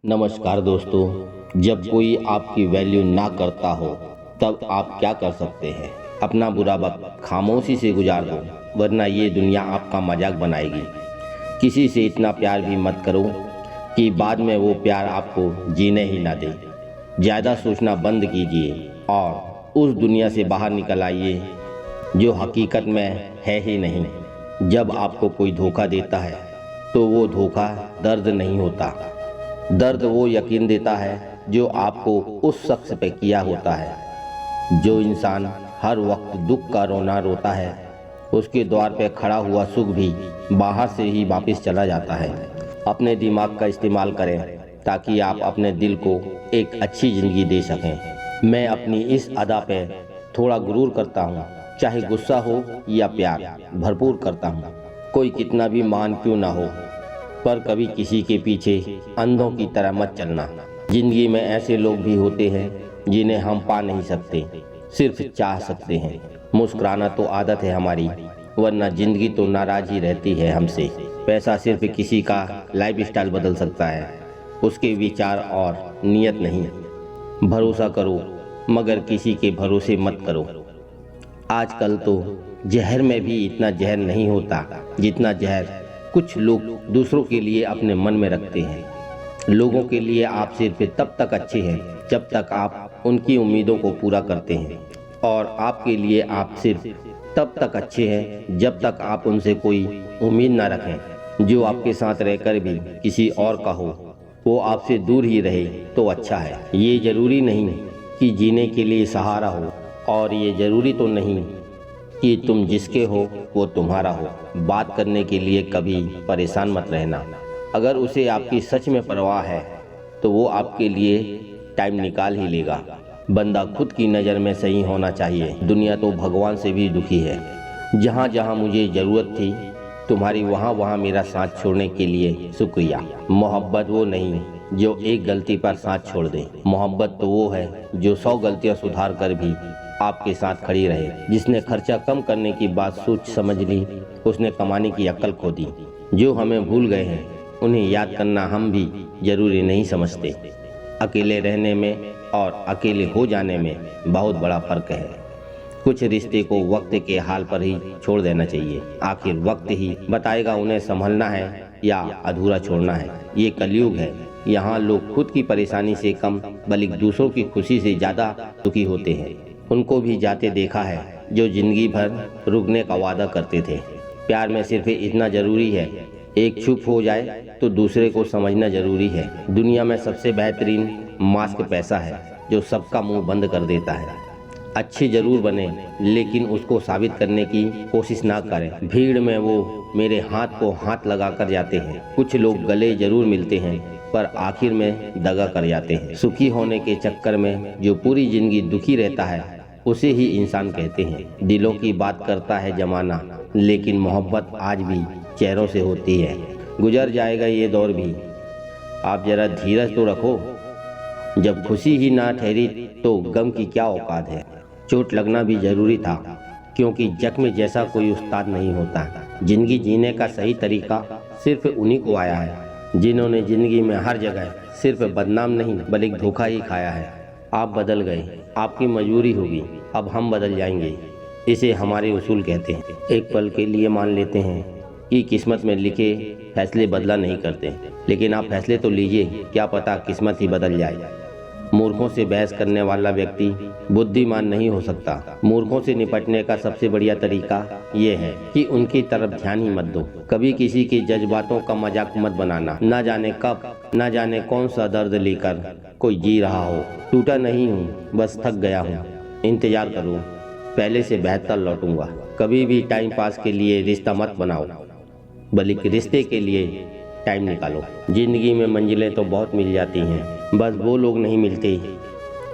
नमस्कार दोस्तों। जब कोई आपकी वैल्यू ना करता हो तब आप क्या कर सकते हैं? अपना बुरा वक्त खामोशी से गुजार दो, वरना ये दुनिया आपका मजाक बनाएगी। किसी से इतना प्यार भी मत करो कि बाद में वो प्यार आपको जीने ही ना दे। ज़्यादा सोचना बंद कीजिए और उस दुनिया से बाहर निकल आइए जो हकीकत में है ही नहीं। जब आपको कोई धोखा देता है तो वो धोखा दर्द नहीं होता, दर्द वो यकीन देता है जो आपको उस शख्स पे किया होता है। जो इंसान हर वक्त दुख का रोना रोता है, उसके द्वार पे खड़ा हुआ सुख भी बाहर से ही वापस चला जाता है। अपने दिमाग का इस्तेमाल करें ताकि आप अपने दिल को एक अच्छी ज़िंदगी दे सकें। मैं अपनी इस अदा पे थोड़ा गुरूर करता हूँ, चाहे गुस्सा हो या प्यार भरपूर करता हूँ। कोई कितना भी महान क्यों ना हो, पर कभी किसी के पीछे अंधों की तरह मत चलना। जिंदगी में ऐसे लोग भी होते हैं जिन्हें हम पा नहीं सकते, सिर्फ चाह सकते हैं। मुस्कुराना तो आदत है हमारी, वरना जिंदगी तो नाराज ही रहती है हमसे। पैसा सिर्फ किसी का लाइफस्टाइल बदल सकता है, उसके विचार और नियत नहीं। भरोसा करो मगर किसी के भरोसे मत करो। आजकल तो जहर में भी इतना जहर नहीं होता जितना जहर कुछ लोग दूसरों के लिए अपने मन में रखते हैं। लोगों के लिए आप सिर्फ तब तक अच्छे हैं जब तक आप उनकी उम्मीदों को पूरा करते हैं, और आपके लिए आप सिर्फ तब तक अच्छे हैं जब तक आप उनसे कोई उम्मीद ना रखें। जो आपके साथ रहकर भी किसी और का हो, वो आपसे दूर ही रहे तो अच्छा है। ये ज़रूरी नहीं कि जीने के लिए सहारा हो, और ये ज़रूरी तो नहीं कि तुम जिसके हो वो तुम्हारा हो। बात करने के लिए कभी परेशान मत रहना। अगर उसे आपकी सच में परवाह है तो वो आपके लिए टाइम निकाल ही लेगा। बंदा खुद की नज़र में सही होना चाहिए। दुनिया तो भगवान से भी दुखी है। जहाँ जहाँ मुझे ज़रूरत थी तुम्हारी, वहाँ वहाँ मेरा साथ छोड़ने के लिए शुक्रिया। मोहब्बत वो नहीं जो एक गलती पर साथ छोड़ दे। मोहब्बत तो वो है जो 100 गलतियाँ सुधार कर भी आपके साथ खड़ी रहे। जिसने खर्चा कम करने की बात सोच समझ ली, उसने कमाने की अक्ल खो दी। जो हमें भूल गए हैं उन्हें याद करना हम भी जरूरी नहीं समझते। अकेले रहने में और अकेले हो जाने में बहुत बड़ा फर्क है। कुछ रिश्ते को वक्त के हाल पर ही छोड़ देना चाहिए। आखिर वक्त ही बताएगा उन्हें संभलना है या अधूरा छोड़ना है। ये कलयुग है, यहाँ लोग खुद की परेशानी से कम बल्कि दूसरों की खुशी से ज़्यादा दुखी होते हैं। उनको भी जाते देखा है जो जिंदगी भर रुकने का वादा करते थे। प्यार में सिर्फ इतना जरूरी है, एक चुप हो जाए तो दूसरे को समझना जरूरी है। दुनिया में सबसे बेहतरीन मास्क पैसा है जो सबका मुंह बंद कर देता है। अच्छे जरूर बने लेकिन उसको साबित करने की कोशिश ना करें। भीड़ में वो मेरे हाथ को हाथ लगा कर जाते हैं। कुछ लोग गले जरूर मिलते हैं पर आखिर में दगा कर जाते हैं। सुखी होने के चक्कर में जो पूरी जिंदगी दुखी रहता है उसे ही इंसान कहते हैं। दिलों की बात करता है जमाना, लेकिन मोहब्बत आज भी चेहरों से होती है। गुजर जाएगा ये दौर भी, आप जरा धीरज तो रखो। जब खुशी ही ना ठहरी तो गम की क्या औकात है। चोट लगना भी जरूरी था, क्योंकि जख्म जैसा कोई उस्ताद नहीं होता। जिंदगी जीने का सही तरीका सिर्फ उन्हीं को आया है जिन्होंने जिंदगी में हर जगह सिर्फ बदनाम नहीं बल्कि धोखा ही खाया है। आप बदल गए, आपकी मजबूरी होगी, अब हम बदल जाएंगे। इसे हमारे उसूल कहते हैं। एक पल के लिए मान लेते हैं कि किस्मत में लिखे फैसले बदला नहीं करते, लेकिन आप फैसले तो लीजिए, क्या पता किस्मत ही बदल जाए। मूर्खों से बहस करने वाला व्यक्ति बुद्धिमान नहीं हो सकता। मूर्खों से निपटने का सबसे बढ़िया तरीका ये है कि उनकी तरफ ध्यान ही मत दो। कभी किसी के जज्बातों का मजाक मत बनाना। ना जाने कब, ना जाने कौन सा दर्द लेकर कोई जी रहा हो। टूटा नहीं हूँ, बस थक गया हूँ। इंतजार करो, पहले से बेहतर लौटूंगा। कभी भी टाइम पास के लिए रिश्ता मत बनाओ, बल्कि रिश्ते के लिए टाइम निकालो। जिंदगी में मंजिलें तो बहुत मिल जाती हैं, बस वो लोग नहीं मिलते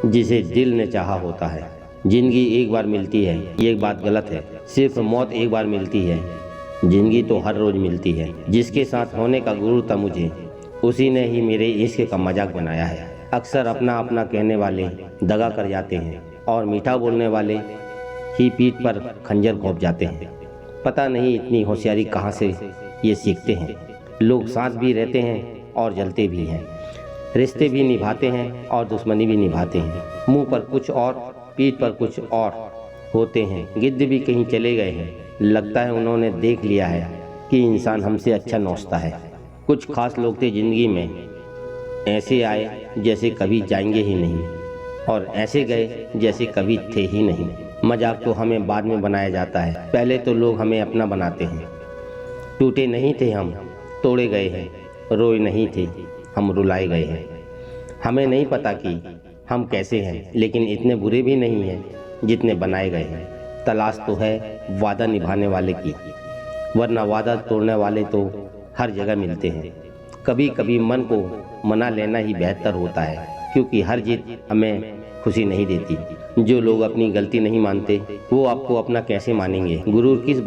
जिसे दिल ने चाहा होता है। जिंदगी एक बार मिलती है, ये बात गलत है। सिर्फ मौत एक बार मिलती है, जिंदगी तो हर रोज मिलती है। जिसके साथ होने का गुरूर था मुझे, उसी ने ही मेरे इश्क का मजाक बनाया है। अक्सर अपना अपना कहने वाले दगा कर जाते हैं, और मीठा बोलने वाले ही पीठ पर खंजर घोंप जाते हैं। पता नहीं इतनी होशियारी कहाँ से ये सीखते हैं। लोग साथ भी रहते हैं और जलते भी हैं। रिश्ते भी निभाते हैं और दुश्मनी भी निभाते हैं। मुंह पर कुछ और, पीठ पर कुछ और होते हैं। गिद्ध भी कहीं चले गए हैं। लगता है उन्होंने देख लिया है कि इंसान हमसे अच्छा नोचता है। कुछ खास लोग थे जिंदगी में, ऐसे आए जैसे कभी जाएंगे ही नहीं, और ऐसे गए जैसे कभी थे ही नहीं। मजाक तो हमें बाद में बनाया जाता है, पहले तो लोग हमें अपना बनाते हैं। टूटे नहीं थे हम, तोड़े गए हैं। रोए नहीं थे हम, रुलाए गए हैं। हमें नहीं पता कि हम कैसे हैं, लेकिन इतने बुरे भी नहीं हैं जितने बनाए गए हैं। तलाश तो है वादा निभाने वाले की, वरना वादा तोड़ने वाले तो हर जगह मिलते हैं। कभी कभी मन को मना लेना ही बेहतर होता है, क्योंकि हर जीत हमें खुशी नहीं देती। जो लोग अपनी गलती नहीं मानते वो आपको अपना कैसे मानेंगे। गुरूर किस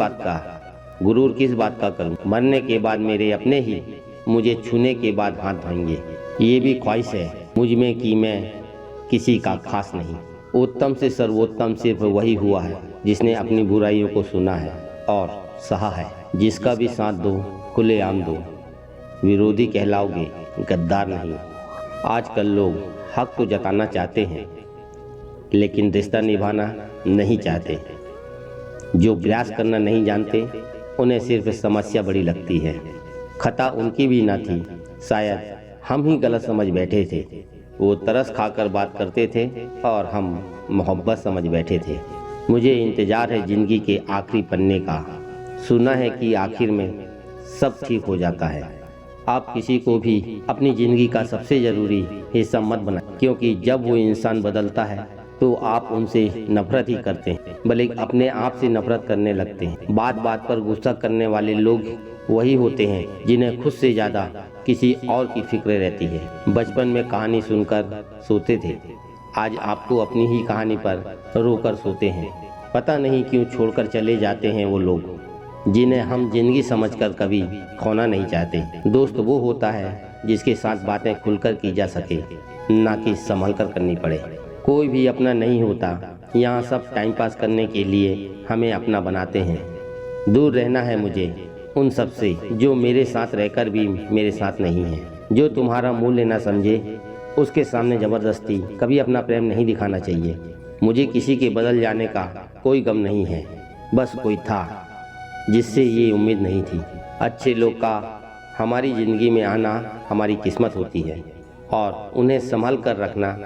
बात का करूं। मरने के बाद मेरे अपने ही मुझे छूने के बाद हाथ धोएंगे। ये भी ख्वाहिश है मुझ में कि मैं किसी का खास नहीं। उत्तम से सर्वोत्तम सिर्फ वही हुआ है जिसने अपनी बुराइयों को सुना है और सहा है। जिसका भी साथ दो, खुलेआम दो। विरोधी कहलाओगे, गद्दार नहीं। आजकल लोग हक तो जताना चाहते हैं, लेकिन रिश्ता निभाना नहीं चाहते। जो प्रयास करना नहीं जानते उन्हें सिर्फ समस्या बड़ी लगती है। खता उनकी भी ना थी, शायद हम ही गलत समझ बैठे थे। वो तरस खाकर बात करते थे और हम मोहब्बत समझ बैठे थे। मुझे इंतज़ार है ज़िंदगी के आखिरी पन्ने का। सुना है कि आखिर में सब ठीक हो जाता है। आप किसी को भी अपनी ज़िंदगी का सबसे ज़रूरी हिस्सा मत बनाएं, क्योंकि जब वो इंसान बदलता है तो आप उनसे नफरत ही करते हैं, बल्कि अपने आप से नफरत करने लगते हैं। बात बात पर गुस्सा करने वाले लोग वही होते हैं जिन्हें खुद से ज़्यादा किसी और की फिक्र रहती है। बचपन में कहानी सुनकर सोते थे, आज आपको अपनी ही कहानी पर रोकर सोते हैं। पता नहीं क्यों छोड़कर चले जाते हैं वो लोग जिन्हें हम जिंदगी समझकर कभी खोना नहीं चाहते। दोस्त वो होता है जिसके साथ बातें खुलकर की जा सके, ना कि संभल कर करनी पड़े। कोई भी अपना नहीं होता, यहाँ सब टाइम पास करने के लिए हमें अपना बनाते हैं। दूर रहना है मुझे उन सब से जो मेरे साथ रहकर भी मेरे साथ नहीं है। जो तुम्हारा मूल्य ना समझे उसके सामने ज़बरदस्ती कभी अपना प्रेम नहीं दिखाना चाहिए। मुझे किसी के बदल जाने का कोई गम नहीं है, बस कोई था जिससे ये उम्मीद नहीं थी। अच्छे लोग का हमारी ज़िंदगी में आना हमारी किस्मत होती है और उन्हें संभाल कर रखना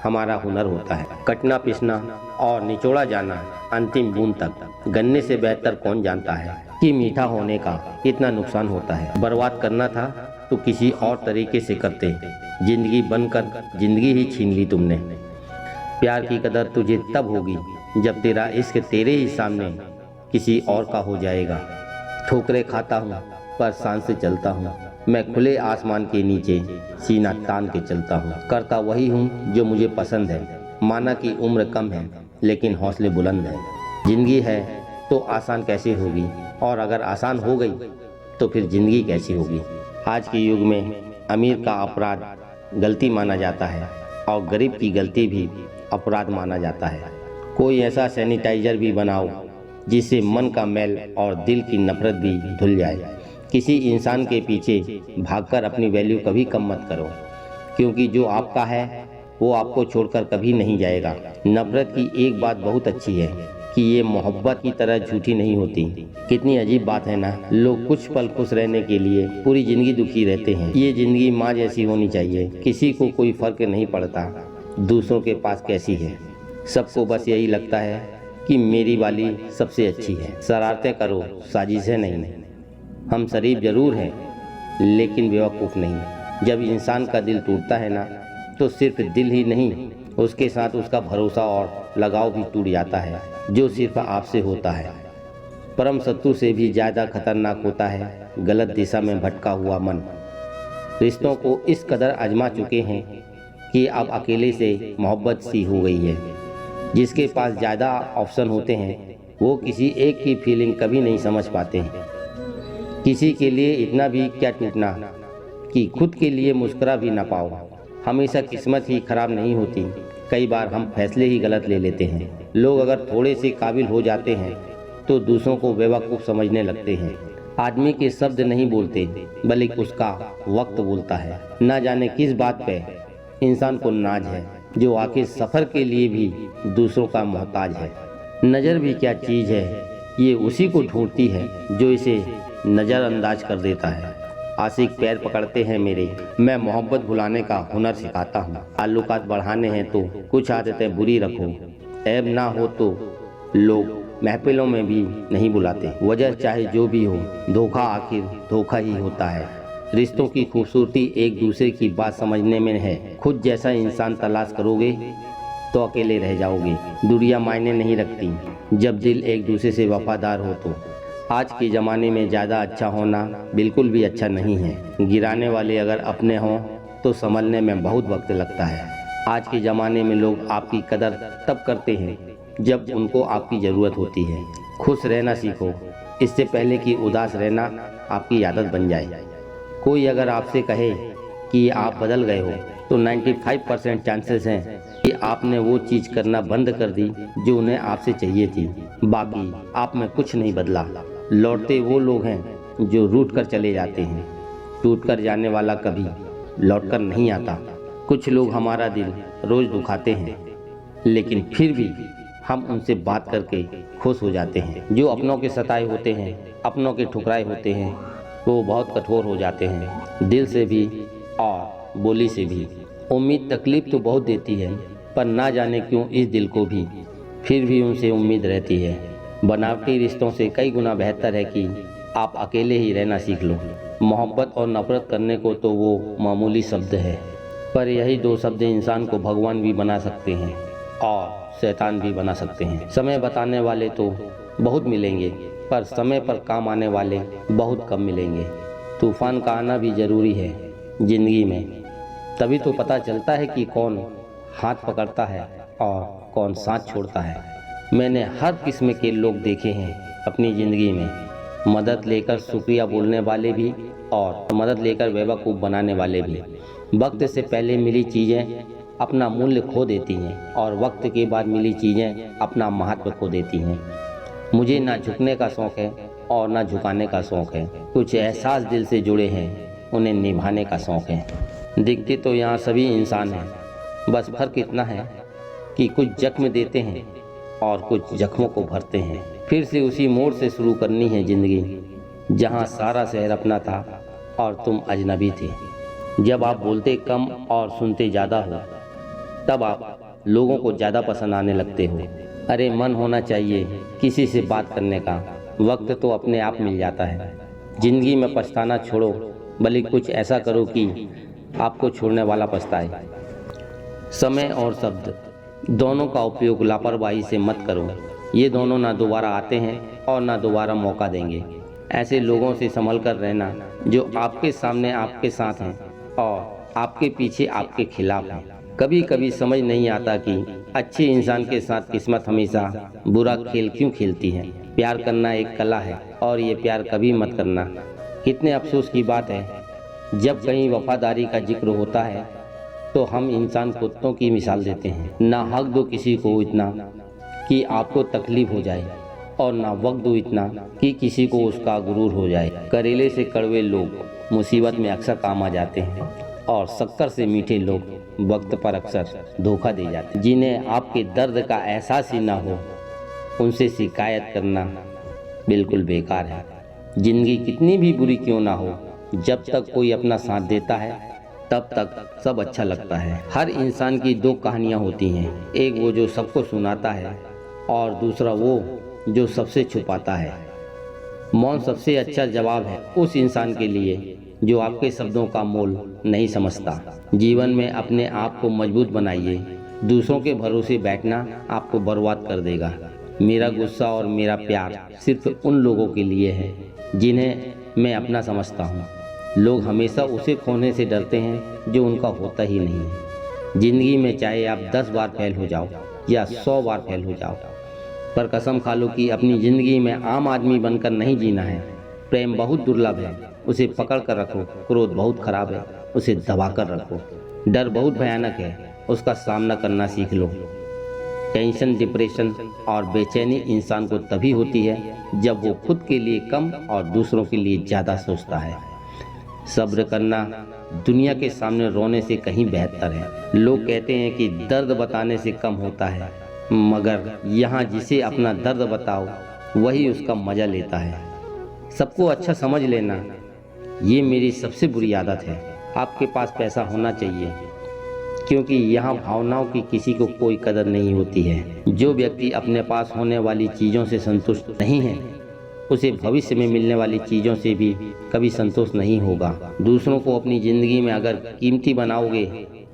हमारा हुनर होता है। कटना, पिसना और निचोड़ा जाना अंतिम बूंद तक। गन्ने से बेहतर कौन जानता है कि मीठा होने का कितना नुकसान होता है। बर्बाद करना था तो किसी और तरीके से करते, जिंदगी बनकर जिंदगी ही छीन ली तुमने। प्यार की कदर तुझे तब होगी जब तेरा इश्क तेरे ही सामने किसी और का हो जाएगा। ठोकरे खाता हूँ पर शान से चलता हूँ, मैं खुले आसमान के नीचे सीना तान के चलता हूँ। करता वही हूँ जो मुझे पसंद है। माना कि उम्र कम है लेकिन हौसले बुलंद है। जिंदगी है तो आसान कैसे होगी, और अगर आसान हो गई तो फिर जिंदगी कैसी होगी। आज के युग में अमीर का अपराध गलती माना जाता है और गरीब की गलती भी अपराध माना जाता है। कोई ऐसा सैनिटाइजर भी बनाओ जिससे मन का मैल और दिल की नफरत भी धुल जाए। किसी इंसान के पीछे भागकर अपनी वैल्यू कभी कम मत करो, क्योंकि जो आपका है वो आपको छोड़कर कभी नहीं जाएगा। नफरत की एक बात बहुत अच्छी है कि ये मोहब्बत की तरह झूठी नहीं होती। कितनी अजीब बात है ना, लोग कुछ पल खुश रहने के लिए पूरी जिंदगी दुखी रहते हैं। ये जिंदगी माँ जैसी होनी चाहिए, किसी को कोई फर्क नहीं पड़ता दूसरों के पास कैसी है। सबको बस यही लगता है कि मेरी वाली सबसे अच्छी है। शरारतें करो, साजिशें नहीं। हम शरीफ जरूर हैं लेकिन बेवकूफ़ नहीं। जब इंसान का दिल टूटता है ना, तो सिर्फ दिल ही नहीं, उसके साथ उसका भरोसा और लगाव भी टूट जाता है, जो सिर्फ आपसे होता है। परम शत्रु से भी ज़्यादा खतरनाक होता है गलत दिशा में भटका हुआ मन। रिश्तों को इस कदर आजमा चुके हैं कि अब अकेले से मोहब्बत सी हो गई है। जिसके पास ज़्यादा ऑप्शन होते हैं वो किसी एक की फीलिंग कभी नहीं समझ पाते हैं। किसी के लिए इतना भी क्या टूटना कि खुद के लिए मुस्कुरा भी ना पाओ। हमेशा किस्मत ही खराब नहीं होती, कई बार हम फैसले ही गलत ले लेते हैं। लोग अगर थोड़े से काबिल हो जाते हैं तो दूसरों को बेवकूफ़ समझने लगते हैं। आदमी के शब्द नहीं बोलते बल्कि उसका वक्त बोलता है। ना जाने किस बात पे इंसान को नाज है, जो आखिर सफ़र के लिए भी दूसरों का मोहताज है। नज़र भी क्या चीज़ है, ये उसी को ढूंढती है जो इसे नज़रअंदाज कर देता है। आशिक पैर पकड़ते हैं मेरे, मैं मोहब्बत भुलाने का हुनर सिखाता हूँ। ताल्लुकात बढ़ाने हैं तो कुछ आदतें बुरी रखो, ऐब ना हो तो लोग महफिलों में भी नहीं बुलाते। वजह चाहे जो भी हो, धोखा आखिर धोखा ही होता है। रिश्तों की खूबसूरती एक दूसरे की बात समझने में है। खुद जैसा इंसान तलाश करोगे तो अकेले रह जाओगे। दूरियां मायने नहीं रखती जब दिल एक दूसरे से वफादार हो तो। आज के ज़माने में ज़्यादा अच्छा होना बिल्कुल भी अच्छा नहीं है। गिराने वाले अगर अपने हों तो संभलने में बहुत वक्त लगता है। आज के ज़माने में लोग आपकी कदर तब करते हैं जब उनको आपकी ज़रूरत होती है। खुश रहना सीखो, इससे पहले कि उदास रहना आपकी आदत बन जाए। कोई अगर आपसे कहे कि आप बदल गए हो तो 95% चांसेस हैं कि आपने वो चीज़ करना बंद कर दी जो उन्हें आपसे चाहिए थी। बाकी आप में कुछ नहीं बदला। लौटते वो लोग हैं जो रूठ कर चले जाते हैं। टूट कर जाने वाला कभी लौट कर नहीं आता। कुछ लोग हमारा दिल रोज़ दुखाते हैं, लेकिन फिर भी हम उनसे बात करके खुश हो जाते हैं। जो अपनों के सताए होते हैं, अपनों के ठुकराए होते हैं, वो बहुत कठोर हो जाते हैं, दिल से भी और बोली से भी। उम्मीद तकलीफ तो बहुत देती है, पर ना जाने क्यों इस दिल को भी फिर भी उनसे उम्मीद रहती है। बनावटी रिश्तों से कई गुना बेहतर है कि आप अकेले ही रहना सीख लो। मोहब्बत और नफरत करने को तो वो मामूली शब्द है, पर यही दो शब्द इंसान को भगवान भी बना सकते हैं और शैतान भी बना सकते हैं। समय बताने वाले तो बहुत मिलेंगे, पर समय पर काम आने वाले बहुत कम मिलेंगे। तूफान का आना भी ज़रूरी है ज़िंदगी में, तभी तो पता चलता है कि कौन हाथ पकड़ता है और कौन साथ छोड़ता है। मैंने हर किस्म के लोग देखे हैं अपनी ज़िंदगी में, मदद लेकर शुक्रिया बोलने वाले भी और मदद लेकर बेवकूफ़ बनाने वाले भी। वक्त से पहले मिली चीज़ें अपना मूल्य खो देती हैं और वक्त के बाद मिली चीज़ें अपना महत्व खो देती हैं। मुझे ना झुकने का शौक़ है और ना झुकाने का शौक़ है। कुछ एहसास दिल से जुड़े हैं, उन्हें निभाने का शौक़ है। दिखते तो यहाँ सभी इंसान हैं, बस फर्क इतना है कि कुछ जख्म देते हैं और कुछ जख्मों को भरते हैं। फिर से उसी मोड़ से शुरू करनी है ज़िंदगी जहाँ सारा शहर अपना था और तुम अजनबी थे। जब आप बोलते कम और सुनते ज़्यादा हो, तब आप लोगों को ज़्यादा पसंद आने लगते हो। अरे मन होना चाहिए किसी से बात करने का, वक्त तो अपने आप मिल जाता है। ज़िंदगी में पछताना छोड़ो, बल्कि कुछ ऐसा करो कि आपको छोड़ने वाला पछताए। समय और शब्द दोनों का उपयोग लापरवाही से मत करो। ये दोनों ना दोबारा आते हैं और ना दोबारा मौका देंगे। ऐसे लोगों से संभल कर रहना जो आपके सामने आपके साथ हैं और आपके पीछे आपके खिलाफ हैं। कभी कभी समझ नहीं आता कि अच्छे इंसान के साथ किस्मत हमेशा बुरा खेल क्यों खेलती है। प्यार करना एक कला है और ये प्यार कभी मत करना। कितने अफसोस की बात है, जब कहीं वफादारी का जिक्र होता है तो हम इंसान कुत्तों की मिसाल देते हैं। ना हक दो किसी को इतना कि आपको तकलीफ हो जाए और ना वक्त दो इतना कि किसी को उसका गुरूर हो जाए। करेले से कड़वे लोग मुसीबत में अक्सर काम आ जाते हैं और शक्कर से मीठे लोग वक्त पर अक्सर धोखा दे जाते हैं। जिन्हें आपके दर्द का एहसास ही ना हो, उनसे शिकायत करना बिल्कुल बेकार है। जिंदगी कितनी भी बुरी क्यों ना हो, जब तक कोई अपना साथ देता है तब तक सब अच्छा लगता है। हर इंसान की दो कहानियाँ होती हैं, एक वो जो सबको सुनाता है और दूसरा वो जो सबसे छुपाता है। मौन सबसे अच्छा जवाब है उस इंसान के लिए जो आपके शब्दों का मोल नहीं समझता। जीवन में अपने आप को मजबूत बनाइए, दूसरों के भरोसे बैठना आपको बर्बाद कर देगा। मेरा गुस्सा और मेरा प्यार सिर्फ उन लोगों के लिए है जिन्हें मैं अपना समझता हूँ। लोग हमेशा उसे खोने से डरते हैं जो उनका होता ही नहीं है। जिंदगी में चाहे आप 10 बार फेल हो जाओ या 100 बार फेल हो जाओ, पर कसम खा लो कि अपनी ज़िंदगी में आम आदमी बनकर नहीं जीना है। प्रेम बहुत दुर्लभ है, उसे पकड़ कर रखो। क्रोध बहुत खराब है, उसे दबा कर रखो। डर बहुत भयानक है, उसका सामना करना सीख लो। टेंशन, डिप्रेशन और बेचैनी इंसान को तभी होती है जब वो खुद के लिए कम और दूसरों के लिए ज़्यादा सोचता है। सब्र करना दुनिया के सामने रोने से कहीं बेहतर है। लोग कहते हैं कि दर्द बताने से कम होता है, मगर यहाँ जिसे अपना दर्द बताओ वही उसका मज़ा लेता है। सबको अच्छा समझ लेना, ये मेरी सबसे बुरी आदत है। आपके पास पैसा होना चाहिए, क्योंकि यहाँ भावनाओं की किसी को कोई कदर नहीं होती है। जो व्यक्ति अपने पास होने वाली चीज़ों से संतुष्ट नहीं है, उसे भविष्य में मिलने वाली चीज़ों से भी कभी संतोष नहीं होगा। दूसरों को अपनी ज़िंदगी में अगर कीमती बनाओगे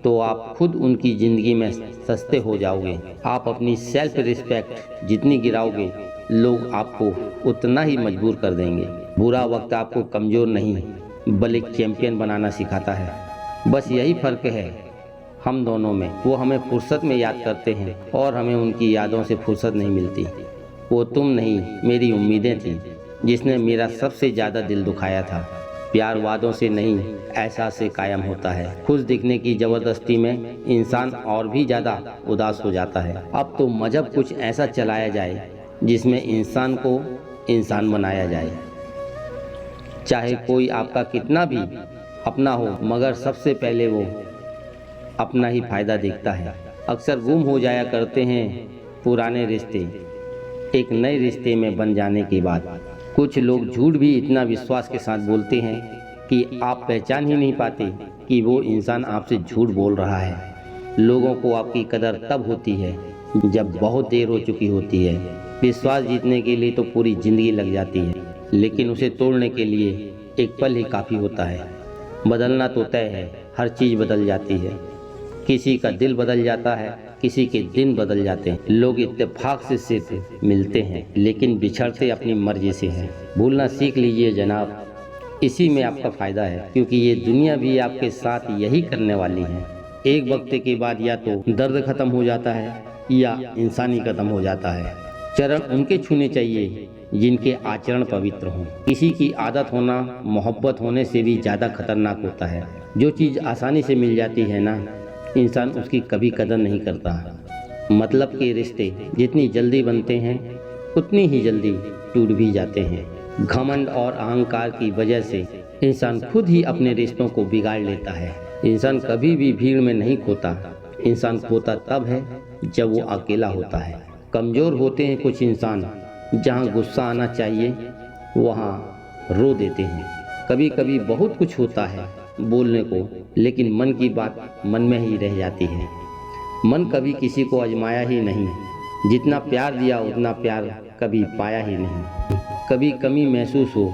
तो आप खुद उनकी ज़िंदगी में सस्ते हो जाओगे। आप अपनी सेल्फ रिस्पेक्ट जितनी गिराओगे, लोग आपको उतना ही मजबूर कर देंगे। बुरा वक्त आपको कमज़ोर नहीं बल्कि चैंपियन बनाना सिखाता है। बस यही फ़र्क है हम दोनों में। वो हमें फुर्सत में याद करते हैं और हमें उनकी यादों से फुर्सत नहीं मिलती। वो तुम नहीं, मेरी उम्मीदें थी जिसने मेरा सबसे ज़्यादा दिल दुखाया था। प्यार वादों से नहीं, एहसास से कायम होता है। खुश दिखने की ज़बरदस्ती में इंसान और भी ज़्यादा उदास हो जाता है। अब तो मजहब कुछ ऐसा चलाया जाए जिसमें इंसान को इंसान बनाया जाए। चाहे कोई आपका कितना भी अपना हो, मगर सबसे पहले वो अपना ही फायदा देखता है। अक्सर गुम हो जाया करते हैं पुराने रिश्ते एक नए रिश्ते में बन जाने के बाद। कुछ लोग झूठ भी इतना विश्वास के साथ बोलते हैं कि आप पहचान ही नहीं पाते कि वो इंसान आपसे झूठ बोल रहा है। लोगों को आपकी कदर तब होती है जब बहुत देर हो चुकी होती है। विश्वास जीतने के लिए तो पूरी जिंदगी लग जाती है, लेकिन उसे तोड़ने के लिए एक पल ही काफ़ी होता है। बदलना तो तय है, हर चीज़ बदल जाती है। किसी का दिल बदल जाता है, किसी के दिन बदल जाते हैं। लोग इत्तेफाक से सिर्फ मिलते हैं, लेकिन बिछड़ते अपनी मर्जी से हैं। भूलना सीख लीजिए जनाब, इसी में आपका फ़ायदा है, क्योंकि ये दुनिया भी आपके साथ यही करने वाली है। एक वक्त के बाद या तो दर्द ख़त्म हो जाता है या इंसान ही ख़त्म हो जाता है। चरण उनके छूने चाहिए जिनके आचरण पवित्र हों। किसी की आदत होना मोहब्बत होने से भी ज़्यादा खतरनाक होता है। जो चीज़ आसानी से मिल जाती है ना, इंसान उसकी कभी कदर नहीं करता। मतलब के रिश्ते जितनी जल्दी बनते हैं उतनी ही जल्दी टूट भी जाते हैं। घमंड और अहंकार की वजह से इंसान खुद ही अपने रिश्तों को बिगाड़ लेता है। इंसान कभी भी भीड़ में नहीं खोता, इंसान खोता तब है जब वो अकेला होता है। कमज़ोर होते हैं कुछ इंसान, जहाँ गुस्सा आना चाहिए वहाँ रो देते हैं। कभी कभी बहुत कुछ होता है बोलने को, लेकिन मन की बात मन में ही रह जाती है। मन कभी किसी को आजमाया ही नहीं, जितना प्यार दिया उतना प्यार कभी पाया ही नहीं। कभी कमी महसूस हो,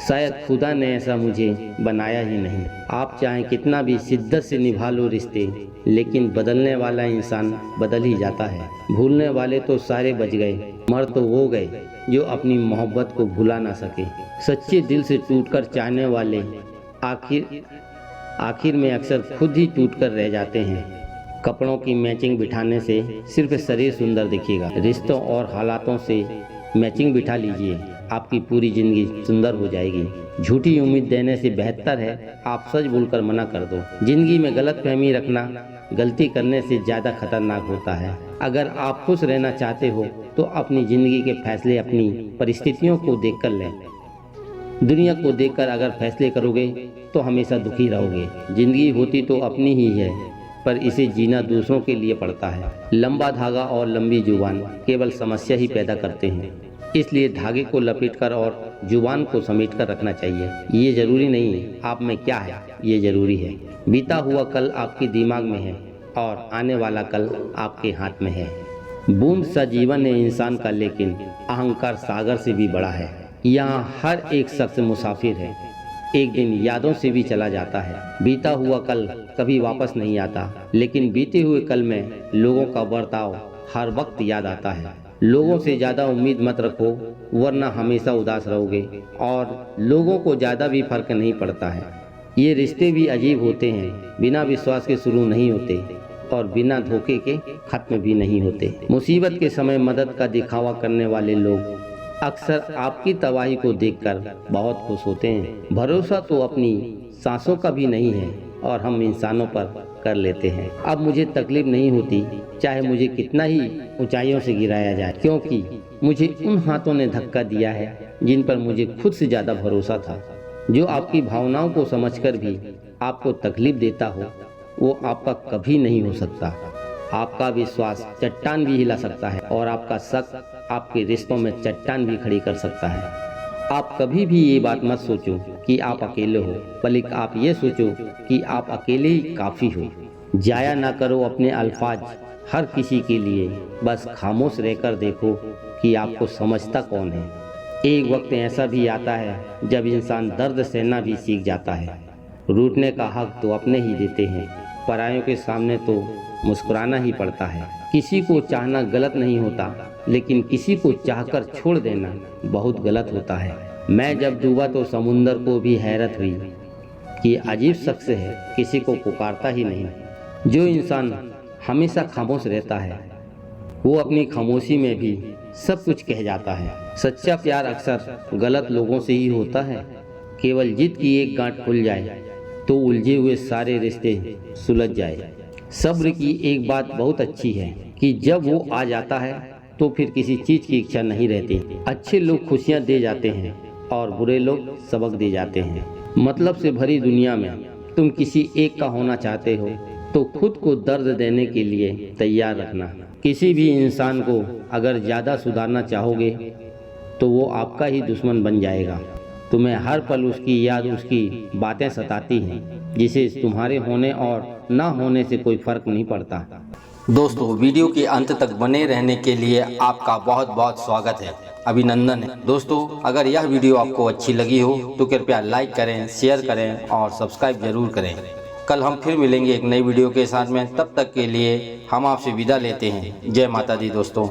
शायद खुदा ने ऐसा मुझे बनाया ही नहीं। आप चाहें कितना भी शिद्दत से निभा लो रिश्ते, लेकिन बदलने वाला इंसान बदल ही जाता है। भूलने वाले तो सारे बच गए, मर तो वो गए जो अपनी मोहब्बत को भुला ना सके। सच्चे दिल से टूटकर चाहने वाले आखिर में अक्सर खुद ही टूटकर रह जाते हैं। कपड़ों की मैचिंग बिठाने से सिर्फ शरीर सुंदर दिखेगा, रिश्तों और हालातों से मैचिंग बिठा लीजिए, आपकी पूरी जिंदगी सुंदर हो जाएगी। झूठी उम्मीद देने से बेहतर है आप सच बोलकर मना कर दो। जिंदगी में गलतफहमी रखना गलती करने से ज़्यादा खतरनाक होता है। अगर आप खुश रहना चाहते हो तो अपनी ज़िंदगी के फैसले अपनी परिस्थितियों को देखकर लें। दुनिया को देखकर अगर फैसले करोगे तो हमेशा दुखी रहोगे। ज़िंदगी होती तो अपनी ही है, पर इसे जीना दूसरों के लिए पड़ता है। लंबा धागा और लंबी जुबान केवल समस्या ही पैदा करते हैं, इसलिए धागे को लपेटकर और जुबान को समेटकर रखना चाहिए। ये ज़रूरी नहीं आप में क्या है, ये ज़रूरी है बीता हुआ कल आपके दिमाग में है और आने वाला कल आपके हाथ में है। बूंद सा जीवन है इंसान का, लेकिन अहंकार सागर से भी बड़ा है। यहाँ हर एक शख्स मुसाफिर है, एक दिन यादों से भी चला जाता है। बीता हुआ कल कभी वापस नहीं आता, लेकिन बीते हुए कल में लोगों का बर्ताव हर वक्त याद आता है। लोगों से ज़्यादा उम्मीद मत रखो, वरना हमेशा उदास रहोगे, और लोगों को ज़्यादा भी फर्क नहीं पड़ता है। ये रिश्ते भी अजीब होते हैं, बिना विश्वास के शुरू नहीं होते और बिना धोखे के खत्म भी नहीं होते। मुसीबत के समय मदद का दिखावा करने वाले लोग अक्सर आपकी तबाही को देखकर बहुत खुश होते हैं। भरोसा तो अपनी सांसों का भी नहीं है और हम इंसानों पर कर लेते हैं। अब मुझे तकलीफ नहीं होती चाहे मुझे कितना ही ऊंचाइयों से गिराया जाए, क्योंकि मुझे उन हाथों ने धक्का दिया है जिन पर मुझे खुद से ज़्यादा भरोसा था। जो आपकी भावनाओं को समझकर भी आपको तकलीफ देता हो वो आपका कभी नहीं हो सकता। आपका विश्वास चट्टान भी हिला सकता है और आपका शक आपके रिश्तों में चट्टान भी खड़ी कर सकता है। आप कभी भी ये बात मत सोचो कि आप अकेले हो, बल्कि आप ये सोचो कि आप अकेले ही काफ़ी हो। जाया ना करो अपने अल्फाज हर किसी के लिए, बस खामोश रहकर देखो कि आपको समझता कौन है। एक वक्त ऐसा भी आता है जब इंसान दर्द सहना भी सीख जाता है। रूठने का हक तो अपने ही देते हैं, परायों के सामने तो मुस्कुराना ही पड़ता है। किसी को चाहना गलत नहीं होता, लेकिन किसी को चाहकर छोड़ देना बहुत गलत होता है। मैं जब डूबा तो समुंदर को भी हैरत हुई कि अजीब शख्स है, किसी को पुकारता ही नहीं। जो इंसान हमेशा खामोश रहता है वो अपनी खामोशी में भी सब कुछ कह जाता है। सच्चा प्यार अक्सर गलत लोगों से ही होता है। केवल जिद की एक गांठ खुल जाए तो उलझे हुए सारे रिश्ते सुलझ जाए। सब्र की एक बात बहुत अच्छी है कि जब वो आ जाता है तो फिर किसी चीज़ की इच्छा नहीं रहती। अच्छे लोग खुशियाँ दे जाते हैं और बुरे लोग सबक दे जाते हैं। मतलब से भरी दुनिया में तुम किसी एक का होना चाहते हो तो खुद को दर्द देने के लिए तैयार रखना। किसी भी इंसान को अगर ज़्यादा सुधारना चाहोगे तो वो आपका ही दुश्मन बन जाएगा। तुम्हें हर पल उसकी याद, उसकी बातें सताती हैं, जिसे तुम्हारे होने और ना होने से कोई फर्क नहीं पड़ता। दोस्तों, वीडियो के अंत तक बने रहने के लिए आपका बहुत बहुत स्वागत है, अभिनंदन है। दोस्तों, अगर यह वीडियो आपको अच्छी लगी हो तो कृपया लाइक करें, शेयर करें और सब्सक्राइब जरूर करें। कल हम फिर मिलेंगे एक नई वीडियो के साथ में। तब तक के लिए हम आपसे विदा लेते हैं। जय माता दी दोस्तों।